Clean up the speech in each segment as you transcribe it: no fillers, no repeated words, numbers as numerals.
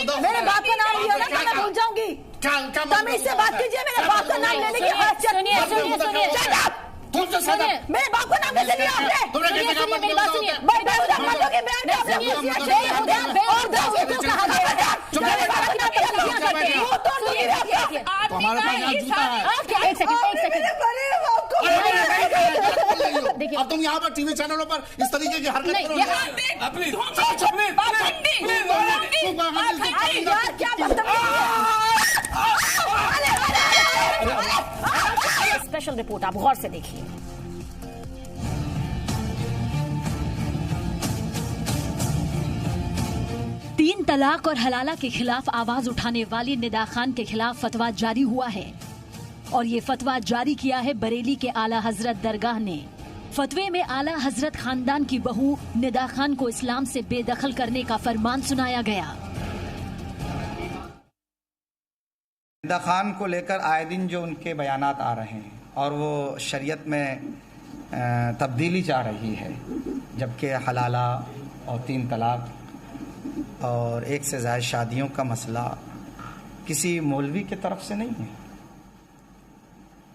मेरे बाप का नाम लिया ना तो मैं भूल जाऊंगी। तमीज से बात कीजिए, मेरे बाप का नाम लेने की हैसियत। सुनिए मेरे बाप का नाम कैसे लिया आपने? मेरी बात सुनिए। मैं बेहुदा मानोगी, मैं देखिए अब तुम यहाँ पर टीवी चैनलों पर इस तरीके की हरकत करो। स्पेशल रिपोर्ट आप गौर से देखिए। तीन तलाक और हलाला के खिलाफ आवाज उठाने वाली निदा खान के खिलाफ फतवा जारी हुआ है और ये फतवा जारी किया है बरेली के आला हजरत दरगाह ने। फतवे में आला हजरत खानदान की बहू निदा खान को इस्लाम से बेदखल करने का फरमान सुनाया गया। निदा खान को लेकर आए दिन जो उनके बयानात आ रहे हैं और वो शरीयत में तब्दीली चाह रही है, जबकि हलाला और तीन तलाक और एक से ज़्यादा शादियों का मसला किसी मौलवी की तरफ से नहीं है।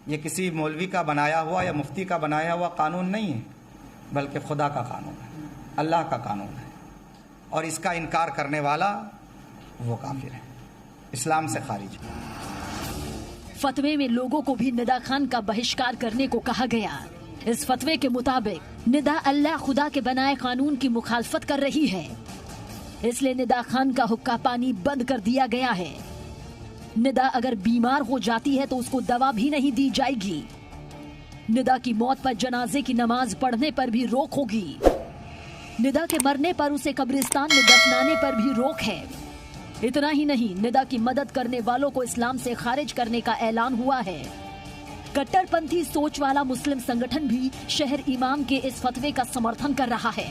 ये किसी मौलवी का बनाया हुआ या मुफ्ती का बनाया हुआ कानून नहीं है, बल्कि खुदा का कानून है, अल्लाह का कानून है। और इसका इनकार करने वाला वो काफिर है, इस्लाम से खारिज है। फतवे में लोगों को भी निदा खान का बहिष्कार करने को कहा गया। इस फतवे के मुताबिक निदा अल्लाह खुदा के बनाए कानून की मुखालफत कर रही है, इसलिए निदा खान का हुक्का पानी बंद कर दिया गया है। निदा अगर बीमार हो जाती है तो उसको दवा भी नहीं दी जाएगी। निदा की मौत पर जनाजे की नमाज पढ़ने पर भी रोक होगी। निदा के मरने पर उसे कब्रिस्तान में दफनाने पर भी रोक है। इतना ही नहीं, निदा की मदद करने वालों को इस्लाम से खारिज करने का ऐलान हुआ है। कट्टरपंथी सोच वाला मुस्लिम संगठन भी शहर इमाम के इस फतवे का समर्थन कर रहा है।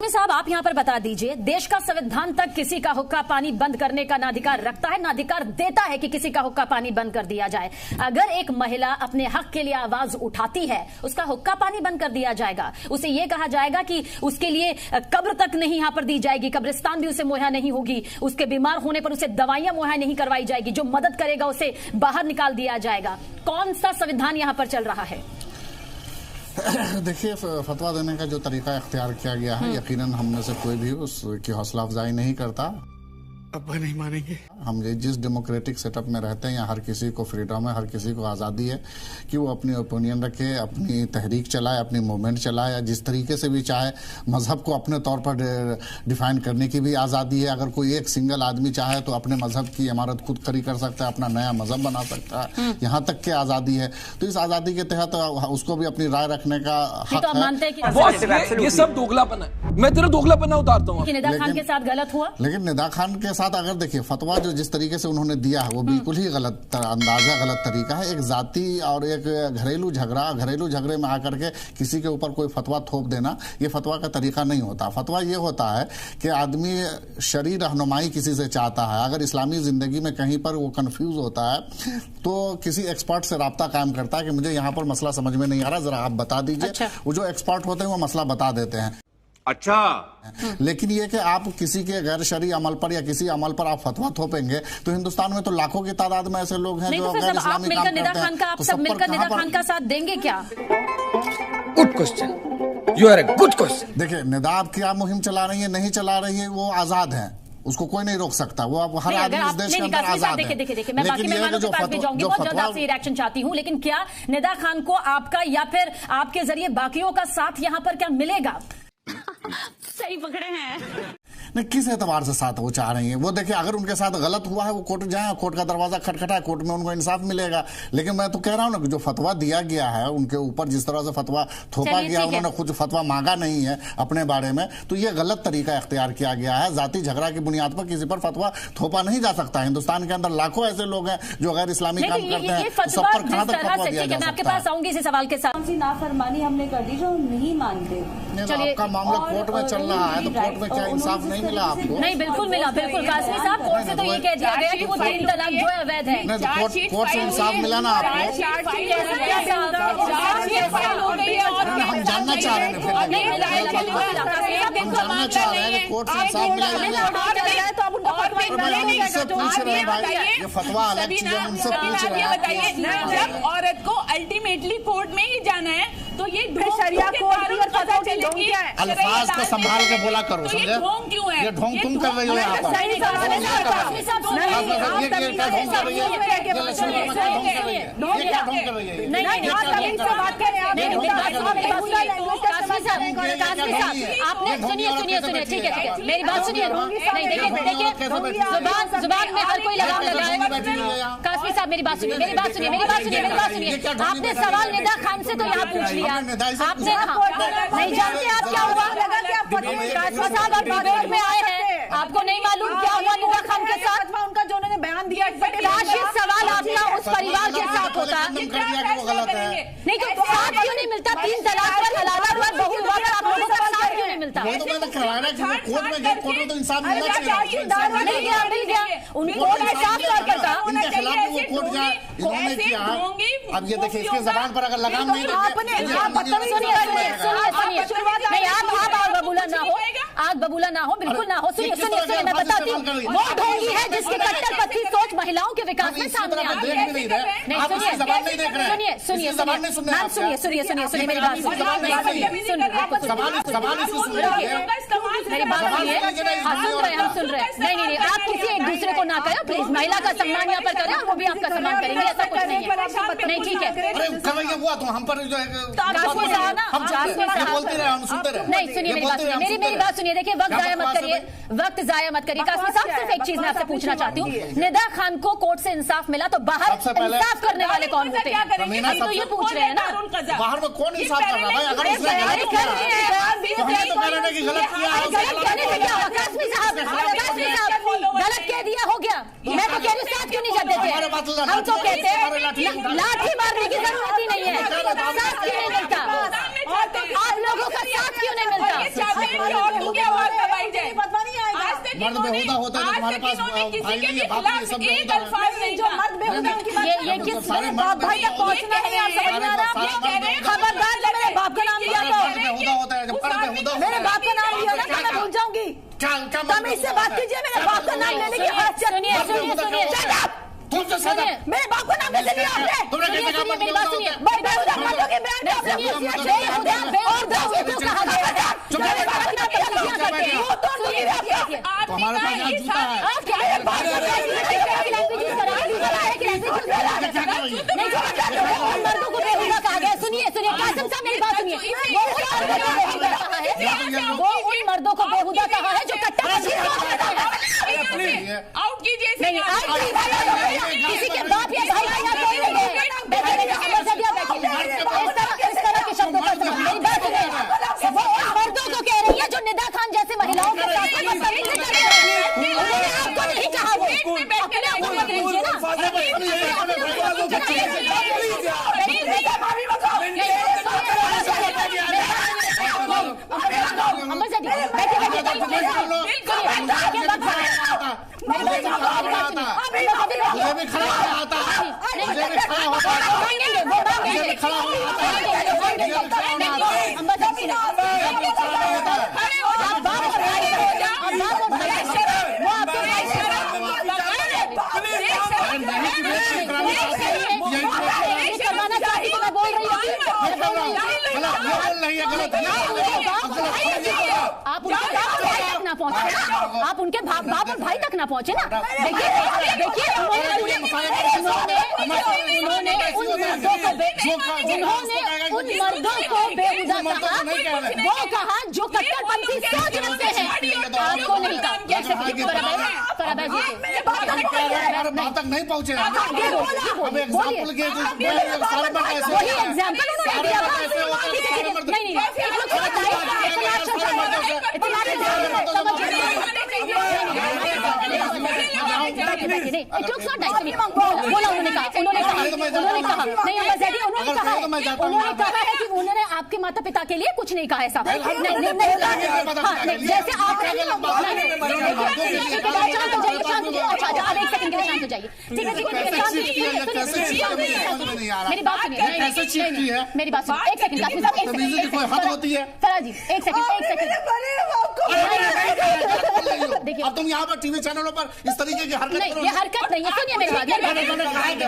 साहब आप यहाँ पर बता दीजिए, देश का संविधान तक किसी का हुक्का पानी बंद करने का ना अधिकार रखता है ना अधिकार देता है कि किसी का हुक्का पानी बंद कर दिया जाए। अगर एक महिला अपने हक के लिए आवाज उठाती है, उसका हुक्का पानी बंद कर दिया जाएगा। उसे ये कहा जाएगा कि उसके लिए कब्र तक नहीं यहाँ पर दी जाएगी, कब्रिस्तान भी उसे मुहैया नहीं होगी, उसके बीमार होने पर उसे दवाइयां मुहैया नहीं करवाई जाएगी, जो मदद करेगा उसे बाहर निकाल दिया जाएगा। कौन सा संविधान यहाँ पर चल रहा है? देखिए, फतवा देने का जो तरीका इख्तियार किया गया है, यकीनन हम में से कोई भी उसकी हौसला अफजाई नहीं करता। अब नहीं मानेंगे। हम जिस डेमोक्रेटिक सेटअप में रहते हैं, यहाँ हर किसी को फ्रीडम है, हर किसी को आज़ादी है कि वो अपनी ओपिनियन रखे, अपनी तहरीक चलाए, अपनी मूवमेंट चलाए, या जिस तरीके से भी चाहे। मजहब को अपने तौर पर डिफाइन करने की भी आज़ादी है। अगर कोई एक सिंगल आदमी चाहे तो अपने मजहब की इमारत खुद खड़ी कर सकता है, अपना नया मजहब बना सकता है, यहाँ तक की आज़ादी है। तो इस आज़ादी के तहत उसको भी अपनी राय रखने का हक है। ये सब दोगलापन है, मैं तेरा दोगलापन उतारता हूँ। निदा खान के साथ गलत हुआ, लेकिन निदा खान के साथ अगर देखिए फतवा जो जिस तरीके से उन्होंने दिया है वो बिल्कुल ही गलत अंदाजा, गलत तरीका है। एक जाति और एक घरेलू झगड़े में आकर के किसी के ऊपर कोई फतवा थोप देना, ये फतवा का तरीका नहीं होता। फतवा ये होता है कि आदमी शरई रहनुमाई किसी से चाहता है, अगर इस्लामी जिंदगी में कहीं पर वो कंफ्यूज होता है तो किसी एक्सपर्ट से राब्ता कायम करता है कि मुझे यहाँ पर मसला समझ में नहीं आ रहा, जरा आप बता दीजिए। अच्छा। वो जो एक्सपर्ट होते हैं वो मसला बता देते हैं। अच्छा, लेकिन ये कि आप किसी के गैर शरई अमल पर या किसी अमल पर आप फतवा थोपेंगे तो हिंदुस्तान में तो लाखों की तादाद में ऐसे लोग हैं जो गैर इस्लामी काम करते हैं। आप सब मिलकर निदा खान का साथ देंगे क्या? Good question, you are a good question. देखिए, निदा आप क्या मुहिम चला रही है, नहीं चला रही है, वो आजाद है, उसको कोई नहीं रोक सकता। वो अब हर आदमी इस देश के अंदर आजाद है। देखिए, मैं बाकी मेहमानों के पास भी जाऊंगी, बहुत जल्द आपसे रिएक्शन चाहती हूँ। लेकिन क्या निदा खान को आपका या फिर आपके जरिए बाकियों का साथ यहाँ पर क्या मिलेगा? सही पकड़े हैं। नहीं, किस एतबार से साथ वो चाह रही है? वो देखिए, अगर उनके साथ गलत हुआ है वो कोर्ट जाए, कोर्ट का दरवाजा खटखटाए, कोर्ट में उनको इंसाफ मिलेगा। लेकिन मैं तो कह रहा हूँ ना कि जो फतवा दिया गया है उनके ऊपर, जिस तरह से फतवा थोपा गया, उन्होंने खुद फतवा मांगा नहीं है अपने बारे में, तो ये गलत तरीका इख्तियार किया गया है। जाति झगड़ा की बुनियाद पर किसी पर फतवा थोपा नहीं जा सकता। हिंदुस्तान के अंदर लाखों ऐसे लोग हैं जो गैर इस्लामी काम करते हैं, सब पर कहां तक फतवा दिया जा सकता है? मैं आपके पास आऊंगी इसी सवाल के साथ। नाफरमानी हमने कर दी जो नहीं मानते। आपका मामला कोर्ट में चल रहा है, तो कोर्ट में क्या इंसाफ नहीं मिला आपको? नहीं, बिल्कुल मिला, बिल्कुल। कासमी साहब, कोर्ट से तो ये कह दिया गया कि वो तीन तलाक जो है अवैध है। नहीं, तो कोर्ट से इंसाफ मिला ना आपको? हम जानना चाह रहे हैं, हम जानना चाह रहे हैं कि कोर्ट से इंसाफ मिला। उनका फतवा उनसे पूछ रहे हैं भाई, ये फतवा अलग चीज है, उनसे पूछ रहे हैं। बताइए, जब औरत को अल्टीमेटली कोर्ट में ही जाना है तो ये शरिया कोर्ट और फतवा के ढोंग क्या है? अल्फाज को संभाल के बोला करो, तो समझे? ये ढोंग क्यों है? ये ढोंग तुम कर रही हो यहाँ पर। सही सवाल है ना, काफी साहब सुनिए, ये क्या ढोंग कर रही है? ये इलेक्शन में क्या ढोंग कर रही है? ये क्या ढोंग कर रही है? नहीं आप तमीज से बात करें, आप आपने सुनिए ठीक है, मेरी बात सुनिए। नहीं देखिए जुबान में हर कोई लगाम लगाए। कासमी साहब मेरी बात सुनिए, आपने सवाल निदा खान से तो यहाँ पूछ लिया, आपने नहीं जानते आप क्या हुआ? कासमी साहब आप डिबेट में आए हैं, आपको नहीं मालूम क्या हुआ निदा खान के साथ? उनका जो उन्होंने बयान दिया, सवाल आपका उस परिवार के साथ होता नहीं तो साथ क्यों नहीं मिलता? 3 तलाक पर, हलाला पर, बहू विवाह पर आप लोगों का साथ क्यों नहीं मिलता? वो तो मैंने कराया कि कोर्ट में तो इंसाफ मिलना चाहिए। मिल गया उनको साफ तौर पर कहा इनके खिलाफ भी वो कोर्ट जाए, इन्होंने किया। अब ये देखिए, इसके जबान पर अगर लगाम नहीं नहीं आप आग बबूला ना हो, बिल्कुल ना हो। सुनिए मैं बताती हूँ, वो ढोंगी है जिसकी कट्टरपंथी सोच महिलाओं के विकास में सामने आ रही है। सुनिए मेरी बात सुन रहे हैं। नहीं आप किसी एक दूसरे को ना करें प्लीज, महिला का सम्मान यहाँ पर करें और वो भी आपका सम्मान करेंगे, ऐसा कुछ नहीं है। नहीं ठीक है, हुआ तो हम पर जो है नहीं सुनिए मेरी बात सुनिए। देखिए वक्त जाया मत करिए। कासमी साहब सिर्फ एक चीज मैं आपसे पूछना चाहती हूँ, निदा खान को कोर्ट से इंसाफ मिला तो बाहर इंसाफ करने वाले कौन होते हैं? हम तो ये पूछ रहे हैं ना, बाहर में कौन इंसाफ कर रहा है? अगर उसने गलत किया तो कह रहे हैं कि गलत किया है। कासमी साहब गलत कह दिया, हो गया। मैं तो कह रही साथ क्यों नहीं जाते थे? हम तो कहते हैं लाठी मारने की जरूरत ही नहीं है, साथ क्यों नहीं मिलता? आप लोगों का साथ क्यों नहीं मिलता? मर्द बेहुदा होता है तो तुम्हारे पास भाई नहीं है, बाप नहीं है, सब बेहुदा है। ये किस बाप भाई तक पहुंचना है, आप समझ में आ रहा है? खबरदार जब मेरे बाप का नाम लिया तो बेहुदा होता है, जब मर्द बेहुदा होता है। मेरे बाप का नाम लिया ना तो मैं भूल जाऊंगी। तमीज से बात कीजिए, मेरे बाप का नाम लेने की हाथ सुनिए मेरे बाप का नाम कैसे लिया आपने? तुमने कैसे कहा? मेरी बात सुनिए, बेहुदा मर्दों के बयान पे आपने तो हमारे पास यहाँ जूता है। मर्दों को बेहुदा कहा गया। सुनिए कासिम साहब मेरी बात सुनिए, वो उन मर्दों को बेहुदा कहा है जो कट्टरपंथी आउट कीजिए, नहीं किसी के बाप या भाई का कोई नहीं है। इस तरह के शब्दों का मेरी बात सुनिए, वो उन मर्दों को कह रही है जो निदा खान जैसे महिलाओं के साथ बदतमीजी कर रहे हैं। उन्होंने आपको नहीं कहा, वो अपने आप को मत लीजिए ना। आप उनके बाप और भाई तक ना पहुंचे ना। देखिए उन्होंने उन मर्दों को बेहुदा कहा, वो कहा जो कट्टरपंथी सोच रखते हैं। आपको नहीं कहा वहाँ तक नहीं पहुँचे। वही एग्जाम्पल उन्होंने दिया। उन्होंने कहा है कि उन्होंने आपके माता पिता के लिए कुछ नहीं कहा ऐसा। जैसे आप अब एक सेकंड के लिए शांत हो जाइए। ठीक है मेरी बात सुनिए, मेरी बात सुनिए, एक सेकंड कोई हद होती है। फराज जी एक सेकंड देखिए, अब तुम यहाँ पर टीवी चैनलों पर इस तरीके की हरकत नहीं, ये हरकत नहीं है। सुनिए मेरी बात,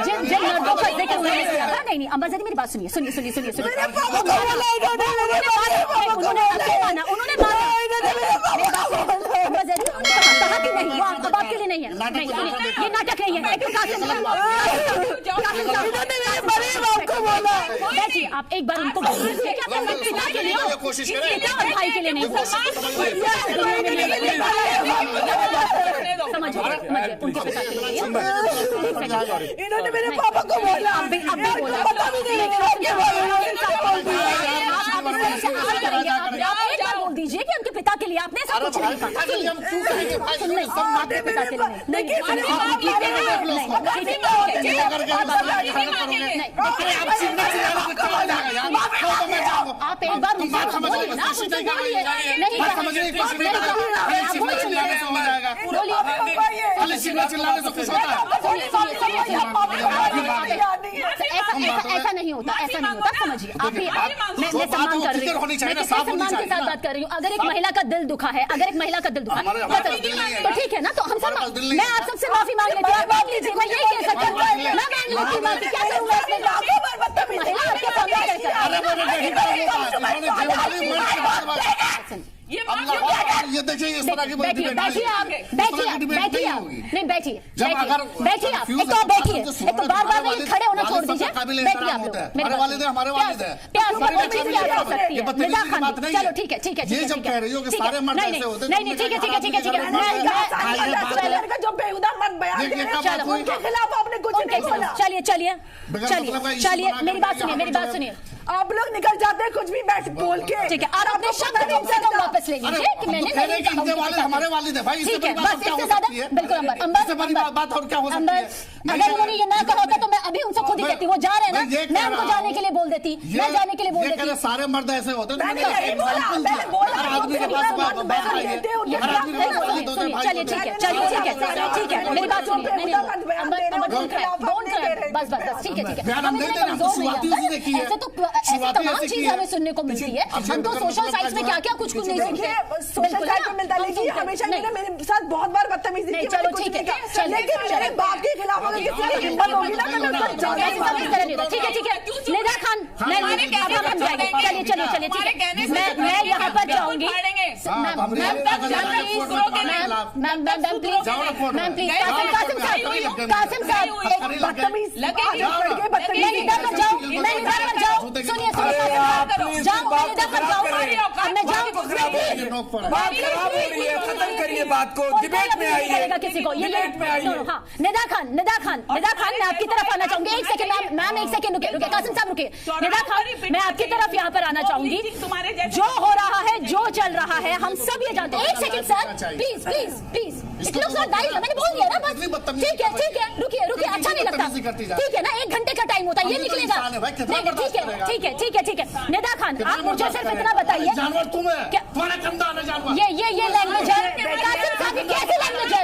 जिन मर्दों का जिक्र उन्होंने किया था, नहीं अंबाज़दी मेरी बात सुनिए, उन्होंने कहा कि नहीं, वो अब आपके लिए नहीं है, नहीं ये नाटक नहीं है। बैठिए, आप एक बार उनको बोलिए कि आप अपने पिता के लिए और भाई के लिए नहीं समझिए, उनके पिता के लिए। इन्होंने मेरे पापा को बोला, अब भी बोला, पता भी नहीं आप एक बार बोल दीजिए कि उनके पिता के लिए आपने ऐसा कुछ नहीं कहा। पिता के लिए आप एक बार ऐसा नहीं होता, ऐसा नहीं होता, समझिए। आप मैं सम्मान कर रही हूँ, मैं सम्मान के साथ बात कर रही हूँ। अगर एक महिला का दिल दुखा है, अगर एक महिला का दिल दुखा है तो ठीक है ना, तो हम सब, मैं आप सबसे माफी मांग लेती हूँ, मांग लीजिए, मैं यही कह सकती हूँ, मैं मांग लेती हूँ माफी। क्या करूँगा इसमें, महिला आपके सामने ये देखिए इस तरह की बैठिए आप, नहीं बैठिए आप, एक तो बैठिए, एक तो बार बार खड़े होना छोड़ दीजिए, बैठिए आप लोग। हमारे वालिद हैं, हमारे वालिद हैं। प्यार से निदा खान, चलो ठीक है, ये जब कह रही हो कि सारे मर्द ऐसे होते हैं, नहीं, ठीक है, जो बेहुदा मत बयान दे रहे हैं, उनके खिलाफ आपने कुछ नहीं बोला। चलिए, मेरी बात सुनिए। आप लोग निकल जाते हैं कुछ भी बैठ बोल के, ठीक है, और अपने शब्द वापस ले लीजिए कि मैंने हमारे वालिद है भाई, ठीक है, बस इससे ज्यादा बिल्कुल अंबर बात और क्या हो सकती है। अगर उन्होंने ये ना कहा होता तो मैं अभी उनसे खुद ही कहती, वो जा रहे हैं ना, मैं उनको जाने के लिए बोल देती, मैं जाने के लिए बोल देती। सारे मर्द ऐसे होते हैं। चलिए ठीक है, मेरी बात सुनिए, बस ठीक है, ऐसे तो तमाम चीजें हमें सुनने को मिलती है। हम तो सोशल साइट्स में क्या कुछ नहीं सीखते, सोशल साइट में मिलता है, लेकिन हमेशा मेरे साथ बहुत बार बदतमीजी की। चलो ठीक है, लेकिन मेरे बाप के खिलाफ अगर किसी की हिम्मत होगी ना, तो ठीक है, निदा खान, चलिए, मैं यहाँ पर जाऊंगी, मैम प्लीज, कासिम साहब बदतमीज मैं निदा पर जाऊँ, सुनिए, खत्म करिए बात को, डिबेट में आइए, किसी को निदा खान, मैं आपकी तरफ आना चाहूंगी। एक सेकंड मैम, एक सेकंड रुके, कासिम साहब रुके। निदा खान, मैं आपकी तरफ यहाँ पर आना चाहूंगी। जो हो रहा है, जो चल रहा है, हम सब ये जानते हैं। एक सेकंड सर, प्लीज, मैंने बोल दिया ना, बस ठीक है, रुकिए, अच्छा नहीं लगता, ठीक है ना, 1 घंटे का टाइम होता है, ये निकलेगा, ठीक है। निदा खान, आप मुझे सिर्फ इतना बताइए, जानवर तुम है, तुम्हारा कंधा है जानवर। ये लैंग्वेज है, कासिम साहब की कैसी लैंग्वेज है?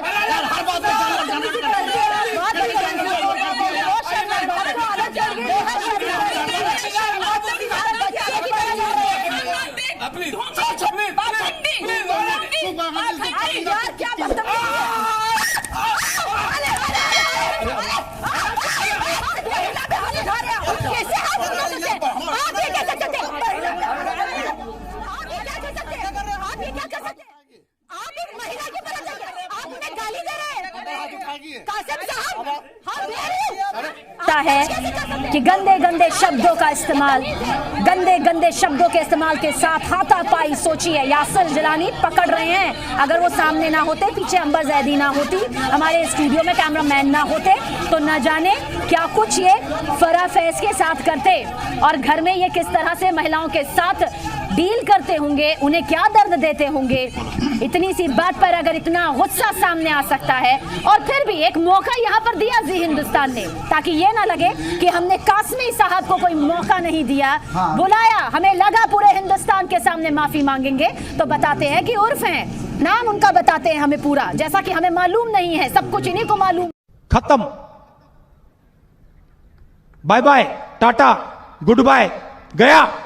है कि गंदे शब्दों के इस्तेमाल के साथ हाथापाई, सोचिए यासिर जिलानी पकड़ रहे हैं। अगर वो सामने ना होते, पीछे अंबर जैदी ना होती, हमारे स्टूडियो में कैमरामैन ना होते, तो न जाने क्या कुछ ये फराह फैज के साथ करते, और घर में ये किस तरह से महिलाओं के साथ डील करते होंगे, उन्हें क्या दर्द देते होंगे। इतनी सी बात पर अगर इतना गुस्सा सामने आ सकता है, और फिर भी एक मौका यहाँ पर दिया जी हिंदुस्तान ने, ताकि ये ना लगे कि हमने कासमी साहब को कोई मौका नहीं दिया, बुलाया, हमें लगा पूरे हिंदुस्तान के सामने माफी मांगेंगे, तो बताते हैं कि उर्फ हैं, नाम उनका बताते हैं हमें पूरा, जैसा कि हमें मालूम नहीं है, सब कुछ इन्हीं को मालूम। खत्म, bye bye, tata, goodbye, गया।